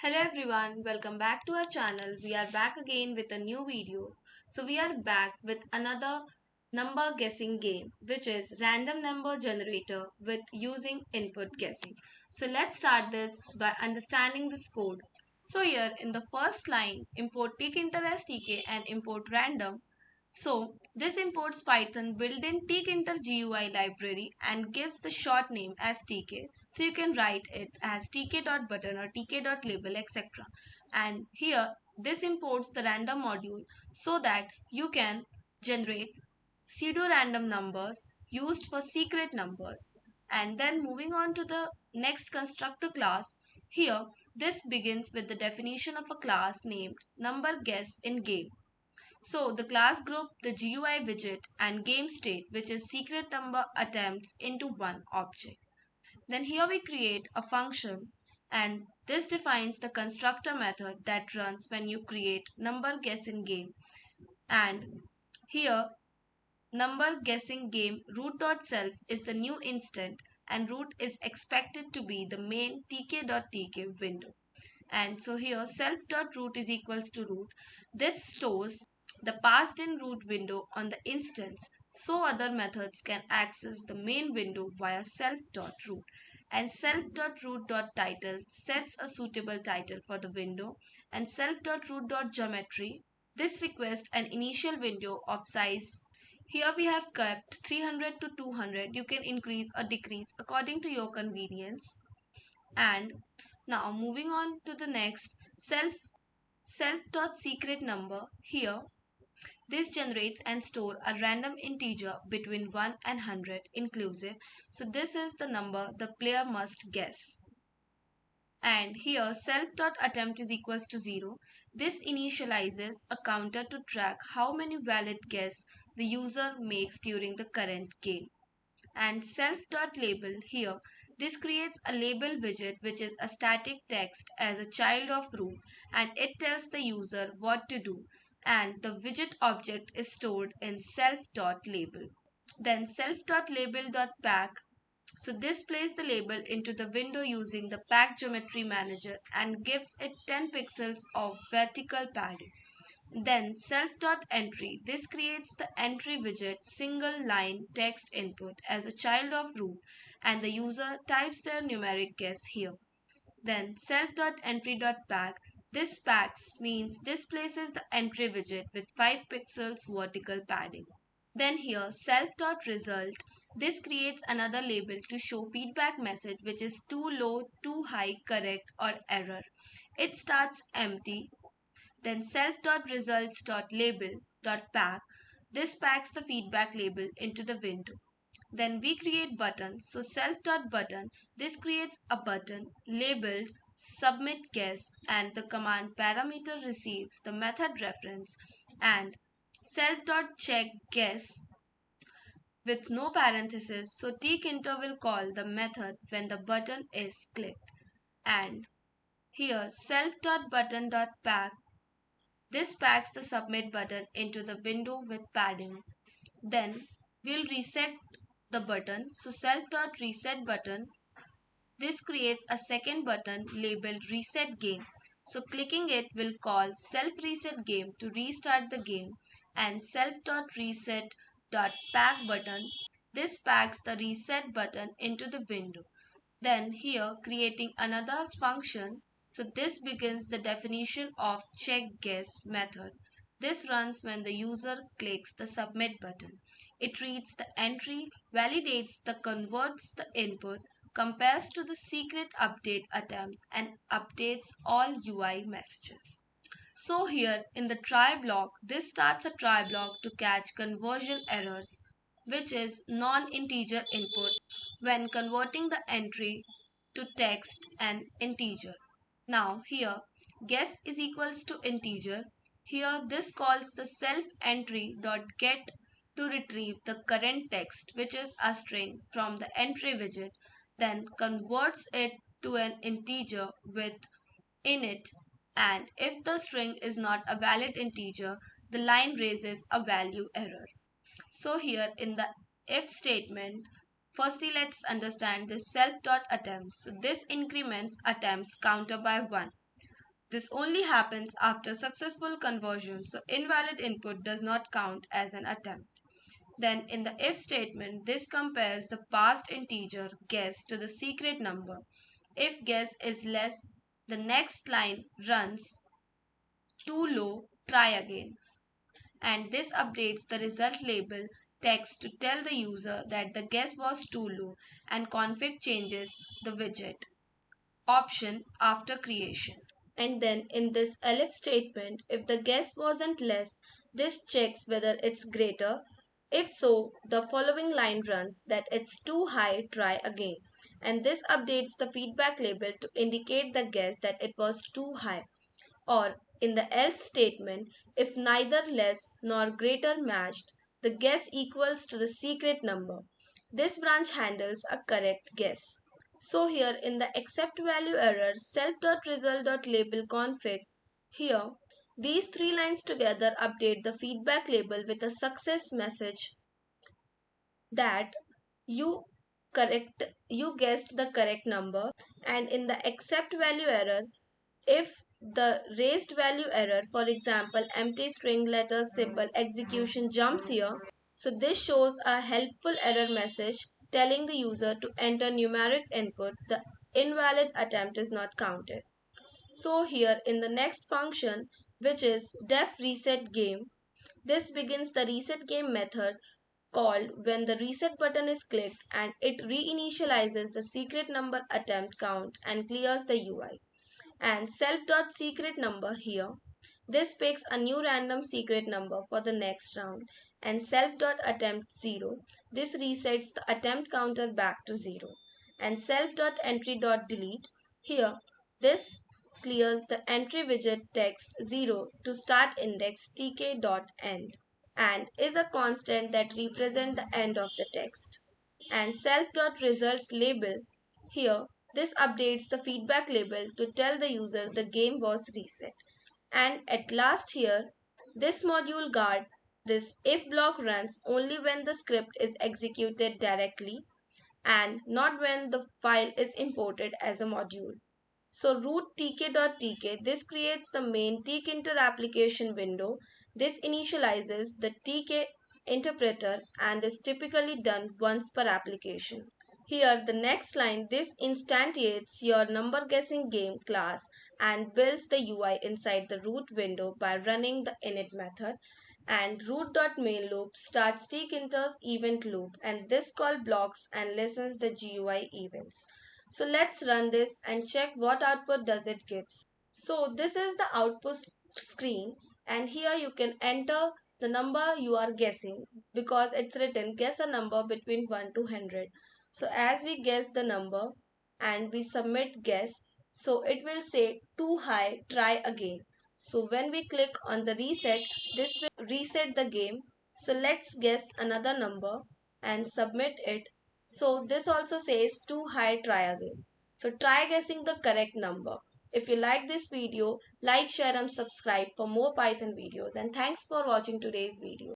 Hello everyone, welcome back to our channel. We are back again with a new video. So we are back with another number guessing game, which is random number generator with using input guessing. So let's start this by understanding this code. So here in the first line, import tkinter as tk and import random. So this imports Python built-in tkinter GUI library and gives the short name as tk. So you can write it as tk.button or tk.label, etc. And here this imports the random module so that you can generate pseudo-random numbers used for secret numbers. And then moving on to the next constructor class, here this begins with the definition of a class named number guess in game. So the class group the GUI widget and game state, which is secret number attempts, into one object. Then here we create a function, and this defines the constructor method that runs when you create number guessing game. And here number guessing game root.self is the new instant, and root is expected to be the main tk.tk window. And so here self.root is equals to root. This stores the passed in root window on the instance so other methods can access the main window via self.root. And self.root.title sets a suitable title for the window, and self.root.geometry this requests an initial window of size. Here we have kept 300 to 200. You can increase or decrease according to your convenience. And now moving on to the next self.secret number. Here this generates and store a random integer between 1 and 100 inclusive. So this is the number the player must guess. And here self.attempt is equals to 0. This initializes a counter to track how many valid guess the user makes during the current game. And self.label, here this creates a label widget which is a static text as a child of root, and it tells the user what to do, and the widget object is stored in self.label. Then self.label.pack, so this plays the label into the window using the pack geometry manager and gives it 10 pixels of vertical padding. Then self.entry. This creates the entry widget single line text input as a child of root, and the user types their numeric guess here. Then self.entry.pack. This packs means this places the entry widget with 5 pixels vertical padding. Then here self.result. This creates another label to show feedback message which is too low, too high, correct or error. It starts empty. Then self.results.label.pack. This packs the feedback label into the window. Then we create buttons. So self.button, this creates a button labeled submit guess, and the command parameter receives the method reference. And self.check guess with no parenthesis, so tkinter will call the method when the button is clicked. And here self.button.pack, this packs the submit button into the window with padding. Then we'll reset the button. So self.reset button, this creates a second button labeled reset game. So clicking it will call self reset game to restart the game, and self.reset.pack button, this packs the reset button into the window. Then here creating another function. So this begins the definition of check guess method. This runs when the user clicks the submit button. It reads the entry, validates the converts the input, compares to the secret update attempts, and updates all UI messages. So here in the try block, this starts a try block to catch conversion errors, which is non-integer input when converting the entry to text and integer. Now here guess is equals to integer. Here this calls the self entry dot get to retrieve the current text, which is a string, from the entry widget, then converts it to an integer with init, and if the string is not a valid integer, the line raises a value error. So here in the if statement, firstly let's understand this self.attempt. So this increments attempts counter by 1. This only happens after successful conversion, so invalid input does not count as an attempt. Then in the if statement, this compares the past integer guess to the secret number. If guess is less, the next line runs too low, try again. And this updates the result label text to tell the user that the guess was too low, and config changes the widget option after creation. And then in this elif statement, if the guess wasn't less, this checks whether it's greater. If so, the following line runs that it's too high, try again. And this updates the feedback label to indicate the guess that it was too high. Or in the else statement, if neither less nor greater matched, the guess equals to the secret number. This branch handles a correct guess. So here in the accept value error self.result.label config, here these three lines together update the feedback label with a success message that you you guessed the correct number. And in the accept value error, if the raised value error, for example empty string letter symbol execution, jumps here, so this shows a helpful error message telling the user to enter numeric input. The invalid attempt is not counted. So here in the next function, which is def reset game, this begins the reset game method called when the reset button is clicked, and it reinitializes the secret number attempt count and clears the UI. And self.secret number, here this picks a new random secret number for the next round. And self.attempt 0, this resets the attempt counter back to 0. And self.entry.delete, here this clears the entry widget text 0 to start index tk.end, and is a constant that represents the end of the text. And self.result label, here this updates the feedback label to tell the user the game was reset. And at last here, this module guard, this if block runs only when the script is executed directly and not when the file is imported as a module. So root tk.tk, this creates the main tkinter application window. This initializes the tk interpreter and is typically done once per application. Here the next line, this instantiates your number guessing game class and builds the UI inside the root window by running the init method. And root.main loop starts tkinter's event loop, and this call blocks and listens the GUI events. So let's run this and check what output does it gives. So this is the output screen, and here you can enter the number you are guessing because it's written guess a number between 1 to 100. So as we guess the number and we submit guess, so it will say too high, try again. So when we click on the reset, this will reset the game. So let's guess another number and submit it. So this also says too high, try again. So try guessing the correct number. If you like this video, like, share and subscribe for more Python videos, and thanks for watching today's video.